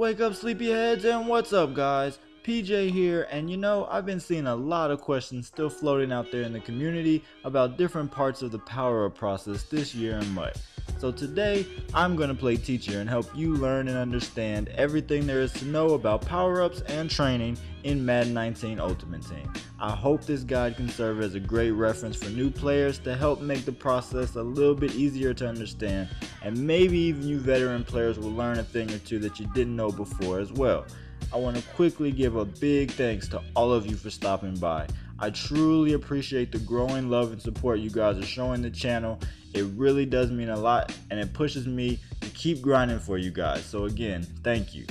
Wake up, sleepyheads, and what's up, guys? PJ here, and I've been seeing a lot of questions still floating out there in the community about different parts of the power-up process this year in MUT. So today, I'm going to play teacher and help you learn and understand everything there is to know about power-ups and training in Madden 19 Ultimate Team. I hope this guide can serve as a great reference for new players to help make the process a little bit easier to understand, and maybe even you veteran players will learn a thing or two that you didn't know before as well. I want to quickly give a big thanks to all of you for stopping by. I truly appreciate the growing love and support you guys are showing the channel. It really does mean a lot, and it pushes me to keep grinding for you guys. So again, thank you.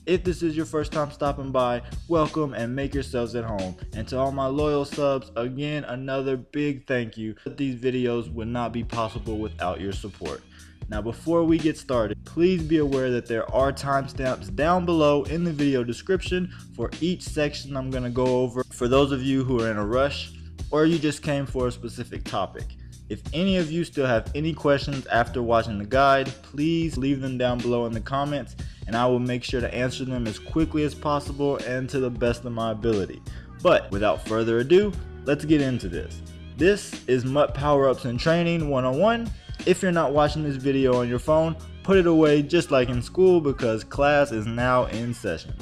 If this is your first time stopping by, welcome and make yourselves at home. And to all my loyal subs, again, another big thank you. These videos would not be possible without your support. Now before we get started, please be aware that there are timestamps down below in the video description for each section I'm going to go over for those of you who are in a rush or you just came for a specific topic. If any of you still have any questions after watching the guide, please leave them down below in the comments and I will make sure to answer them as quickly as possible and to the best of my ability. But without further ado, let's get into this. This is MUT Power-Ups and Training 101. If you're not watching this video on your phone, put it away just like in school because class is now in session.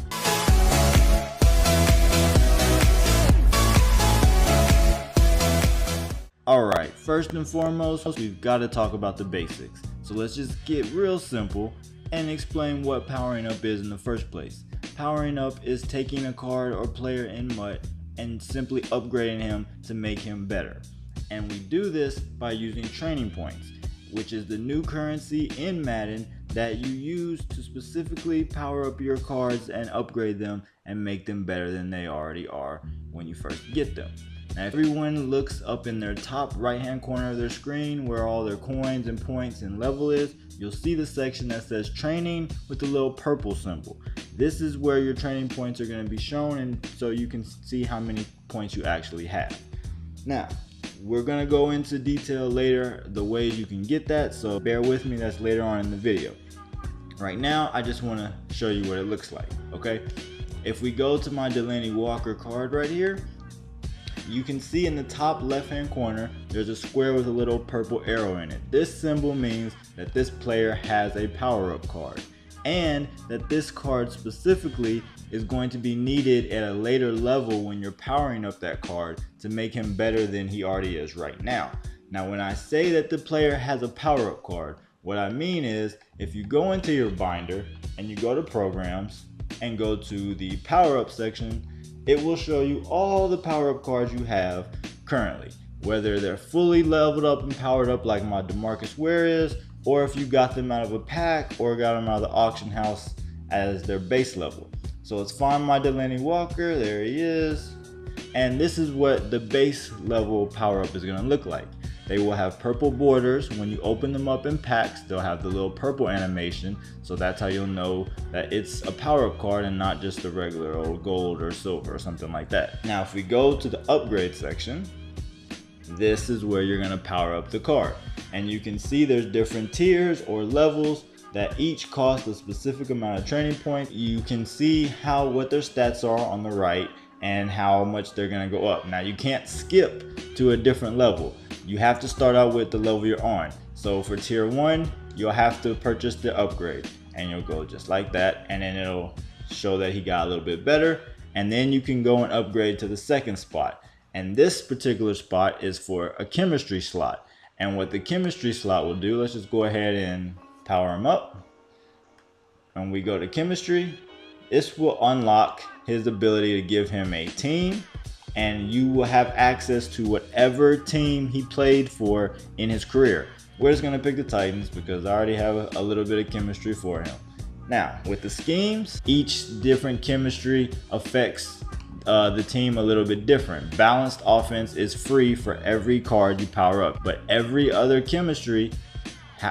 Alright, first and foremost, we've got to talk about the basics. So let's just get real simple and explain what powering up is in the first place. Powering up is taking a card or player in MUT and simply upgrading him to make him better. And we do this by using training points, which is the new currency in Madden that you use to specifically power up your cards and upgrade them and make them better than they already are when you first get them. Now everyone looks up in their top right hand corner of their screen where all their coins and points and level is. You'll see the section that says training with the little purple symbol. This is where your training points are going to be shown, and so you can see how many points you actually have. Now we're going to go into detail later the ways you can get that, so bear with me, that's later on in the video. Right now I just want to show you what it looks like. Okay, if we go to my Delaney Walker card right here, you can see in the top left hand corner there's a square with a little purple arrow in it. This symbol means that this player has a power-up card and that this card specifically is going to be needed at a later level when you're powering up that card to make him better than he already is right now. Now when I say that the player has a power-up card, what I mean is if you go into your binder and you go to programs and go to the power-up section, it will show you all the power-up cards you have currently, whether they're fully leveled up and powered up like my DeMarcus Ware is, or if you got them out of a pack or got them out of the auction house as their base level. So let's find my Delaney Walker, there he is, and this is what the base level power-up is going to look like. They will have purple borders. When you open them up in packs, they'll have the little purple animation, so that's how you'll know that it's a power-up card and not just a regular old gold or silver or something like that. Now if we go to the upgrade section, this is where you're going to power up the card, and you can see there's different tiers or levels that each cost a specific amount of training points. You can see what their stats are on the right and how much they're going to go up. Now you can't skip to a different level. You have to start out with the level you're on. So for tier 1, you'll have to purchase the upgrade and you'll go just like that, and then it'll show that he got a little bit better, and then you can go and upgrade to the second spot. And this particular spot is for a chemistry slot, and what the chemistry slot will do, let's just go ahead and power him up. And we go to chemistry, this will unlock his ability to give him a team, and you will have access to whatever team he played for in his career. We're just going to pick the Titans because I already have a little bit of chemistry for him. Now with the schemes, each different chemistry affects the team a little bit different. Balanced offense is free for every card you power up, but every other chemistry,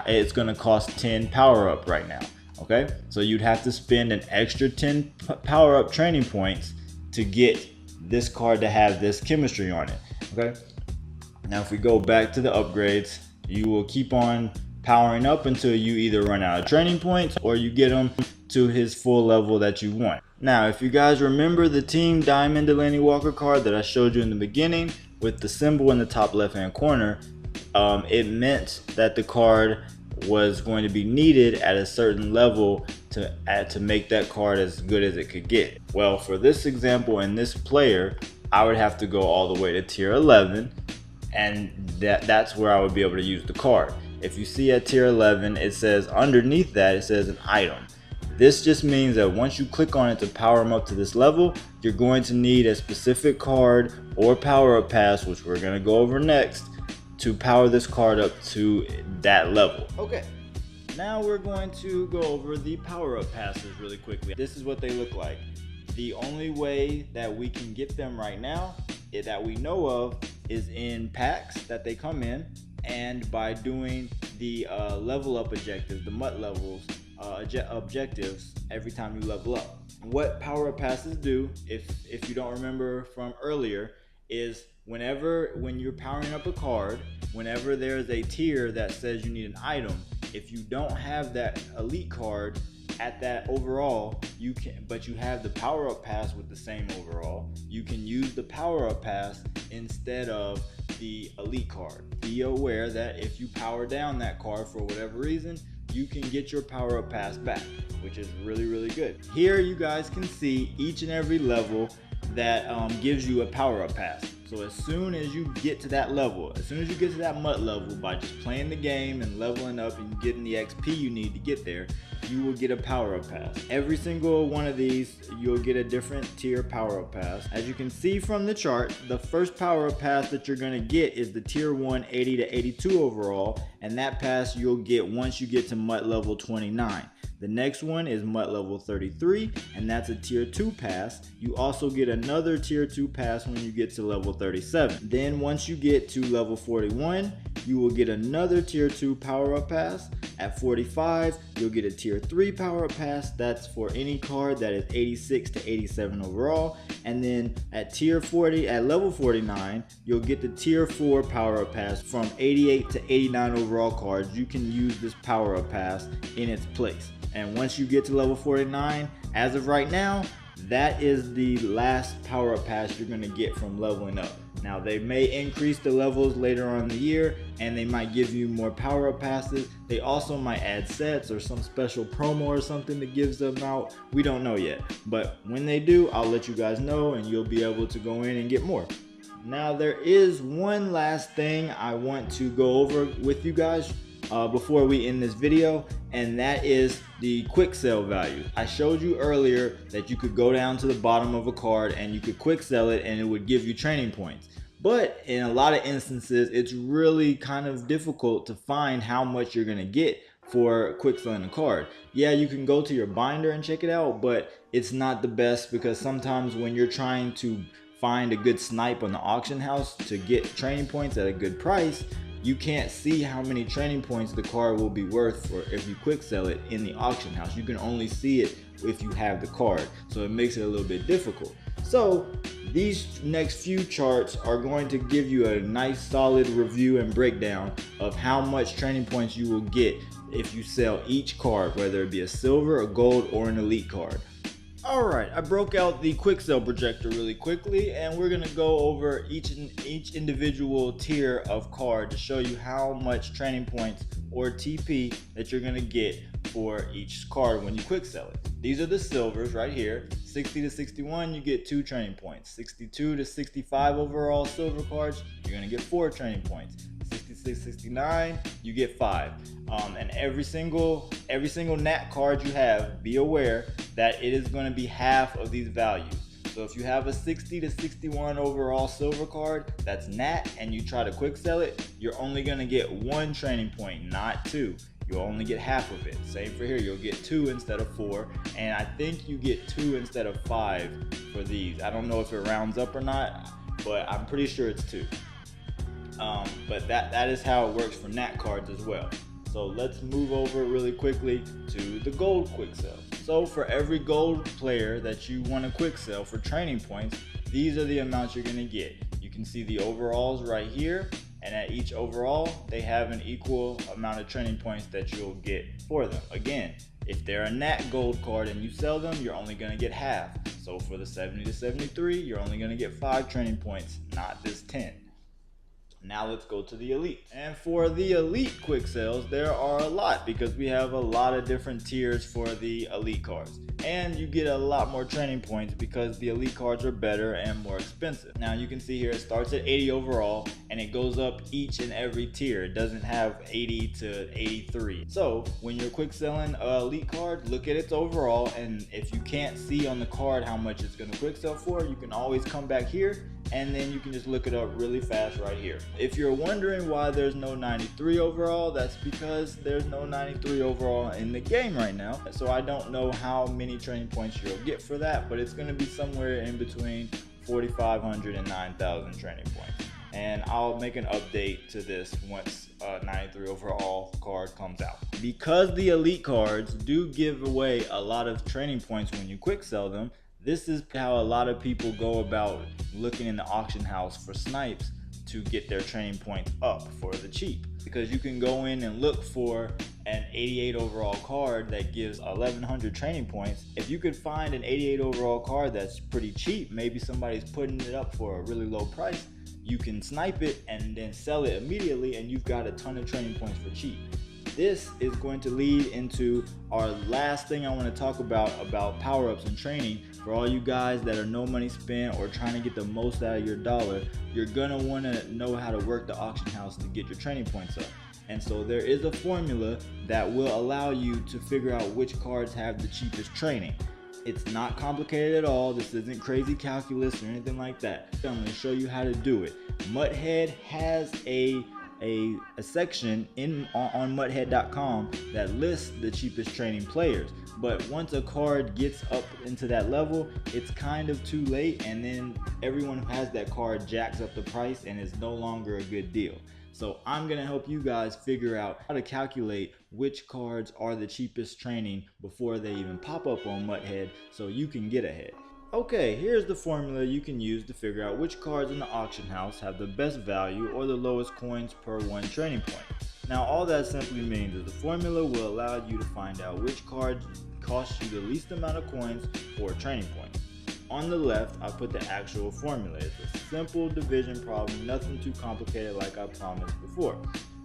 it's going to cost 10 power up right now. Okay, so you'd have to spend an extra 10 power up training points to get this card to have this chemistry on it. Okay, now if we go back to the upgrades, you will keep on powering up until you either run out of training points or you get him to his full level that you want. Now, if you guys remember the Team Diamond Delaney Walker card that I showed you in the beginning with the symbol in the top left hand corner, it meant that the card was going to be needed at a certain level to make that card as good as it could get. Well, for this example and this player, I would have to go all the way to tier 11, and that's where I would be able to use the card. If you see at tier 11, it says underneath that, it says an item. This just means that once you click on it to power them up to this level, you're going to need a specific card or power up pass, which we're going to go over next, to power this card up to that level. Okay, now we're going to go over the power up passes really quickly. This is what they look like. The only way that we can get them right now that we know of is in packs that they come in, and by doing the level up objectives, the MUT levels objectives every time you level up. What power up passes do, if you don't remember from earlier, is when you're powering up a card, whenever there's a tier that says you need an item, if you don't have that elite card at that overall, but you have the power up pass with the same overall, you can use the power up pass instead of the elite card. Be aware that if you power down that card for whatever reason, you can get your power up pass back, which is really, really good. Here you guys can see each and every level that gives you a power up pass. So as soon as you get to that level, as soon as you get to that MUT level, by just playing the game and leveling up and getting the XP you need to get there, you will get a power up pass. Every single one of these, you'll get a different tier power up pass. As you can see from the chart, the first power up pass that you're gonna get is the tier 1 80 to 82 overall, and that pass you'll get once you get to MUT level 29. The next one is MUT level 33, and that's a tier 2 pass. You also get another tier 2 pass when you get to level 37. Then once you get to level 41, you will get another tier 2 power up pass. At 45, you'll get a tier 3 power up pass. That's for any card that is 86 to 87 overall. And then at tier 40, at level 49, you'll get the tier 4 power up pass. From 88 to 89 overall cards, you can use this power up pass in its place. And once you get to level 49, as of right now, that is the last power up pass you're going to get from leveling up. Now they may increase the levels later on in the year, and they might give you more power up passes. They also might add sets or some special promo or something that gives them out. We don't know yet, but when they do, I'll let you guys know, and you'll be able to go in and get more. Now there is one last thing I want to go over with you guys before we end this video, and that is the quick sell value. I showed you earlier that you could go down to the bottom of a card and you could quick sell it and it would give you training points. But in a lot of instances, it's really kind of difficult to find how much you're gonna get for quick selling a card. Yeah, you can go to your binder and check it out, but it's not the best, because sometimes when you're trying to find a good snipe on the auction house to get training points at a good price, you can't see how many training points the card will be worth for if you quick sell it in the auction house. You can only see it if you have the card, so it makes it a little bit difficult. So these next few charts are going to give you a nice solid review and breakdown of how much training points you will get if you sell each card, whether it be a silver, a gold, or an elite card. Alright, I broke out the quick sell projector really quickly, and we're going to go over each individual tier of card to show you how much training points or TP that you're going to get for each card when you quick sell it. These are the silvers right here. 60 to 61, you get 2 training points. 62 to 65 overall silver cards, you're going to get 4 training points. 66, 69, you get 5. And every single nat card you have, be aware that it is going to be half of these values. So if you have a 60 to 61 overall silver card that's nat and you try to quick sell it, you're only going to get 1 training point, not 2. You'll only get half of it. Same for here, you'll get 2 instead of 4, and I think you get 2 instead of 5 for these. I don't know if it rounds up or not, but I'm pretty sure it's 2. But that is how it works for nat cards as well. So let's move over really quickly to the gold quick sell. So for every gold player that you want to quick sell for training points, these are the amounts you're going to get. You can see the overalls right here, and and at each overall, they have an equal amount of training points that you'll get for them. Again, if they're a Nat Gold card and you sell them, you're only going to get half. So for the 70 to 73, you're only going to get 5 training points, not this 10. Now let's go to the Elite. And for the Elite quick sales, there are a lot because we have a lot of different tiers for the Elite cards. And you get a lot more training points because the Elite cards are better and more expensive. Now you can see here it starts at 80 overall and it goes up each and every tier. It doesn't have 80 to 83. So when you're quick selling an Elite card, look at its overall, and if you can't see on the card how much it's going to quick sell for, you can always come back here and then you can just look it up really fast right here. If you're wondering why there's no 93 overall, that's because there's no 93 overall in the game right now. So I don't know how many training points you'll get for that, but it's going to be somewhere in between 4,500 and 9,000 training points. And I'll make an update to this once 93 overall card comes out. Because the Elite cards do give away a lot of training points when you quick sell them, this is how a lot of people go about looking in the auction house for snipes to get their training points up for the cheap. Because you can go in and look for an 88 overall card that gives 1,100 training points. If you could find an 88 overall card that's pretty cheap, maybe somebody's putting it up for a really low price, you can snipe it and then sell it immediately and you've got a ton of training points for cheap. This is going to lead into our last thing I want to talk about power-ups and training. For all you guys that are no money spent or trying to get the most out of your dollar, you're gonna want to know how to work the auction house to get your training points up. And so there is a formula that will allow you to figure out which cards have the cheapest training. It's not complicated at all. This isn't crazy calculus or anything like that. I'm going to show you how to do it. Muthead has a section on muthead.com that lists the cheapest training players, but once a card gets up into that level, it's kind of too late, and then everyone who has that card jacks up the price and it's no longer a good deal. So I'm gonna help you guys figure out how to calculate which cards are the cheapest training before they even pop up on Muthead so you can get ahead. Okay, here's the formula you can use to figure out which cards in the auction house have the best value or the lowest coins per 1 training point. Now all that simply means is the formula will allow you to find out which cards cost you the least amount of coins for a training point. On the left, I put the actual formula. It's a simple division problem, nothing too complicated like I promised before.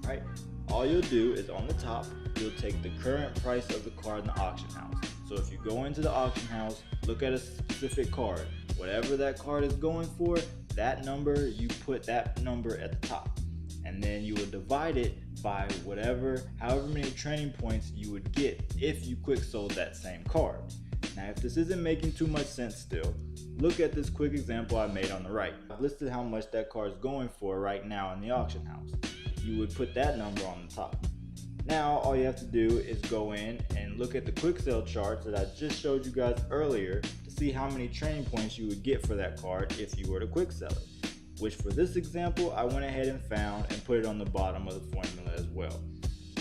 Right? All you'll do is on the top, you'll take the current price of the card in the auction house. So if you go into the auction house, look at a specific card, whatever that card is going for, that number, you put that number at the top. And then you will divide it by however many training points you would get if you quick sold that same card. Now if this isn't making too much sense still, look at this quick example I made on the right. I've listed how much that card is going for right now in the auction house. You would put that number on the top. Now all you have to do is go in and look at the quick sale charts that I just showed you guys earlier to see how many training points you would get for that card if you were to quick sell it. Which for this example, I went ahead and found and put it on the bottom of the formula as well.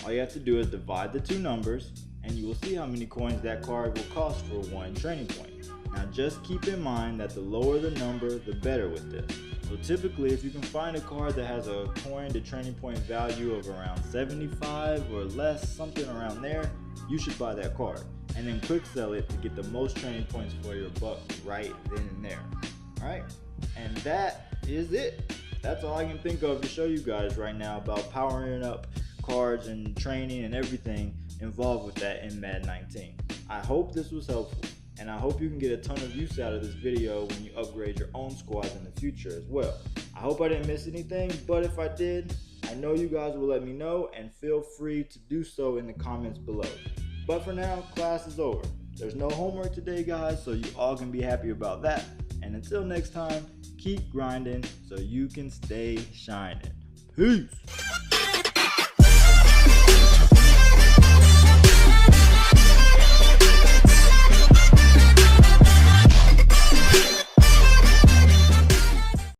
All you have to do is divide the two numbers and you will see how many coins that card will cost for 1 training point. Now just keep in mind that the lower the number, the better with this. So typically if you can find a card that has a coin to training point value of around 75 or less, something around there, you should buy that card. And then quick sell it to get the most training points for your buck right then and there. Alright, and that is it. That's all I can think of to show you guys right now about powering up cards and training and everything involved with that in Madden 19. I hope this was helpful, and I hope you can get a ton of use out of this video when you upgrade your own squads in the future as well. I hope I didn't miss anything, but if I did, I know you guys will let me know, and feel free to do so in the comments below. But for now, class is over. There's no homework today, guys, so you all can be happy about that. And until next time, keep grinding so you can stay shining. Peace!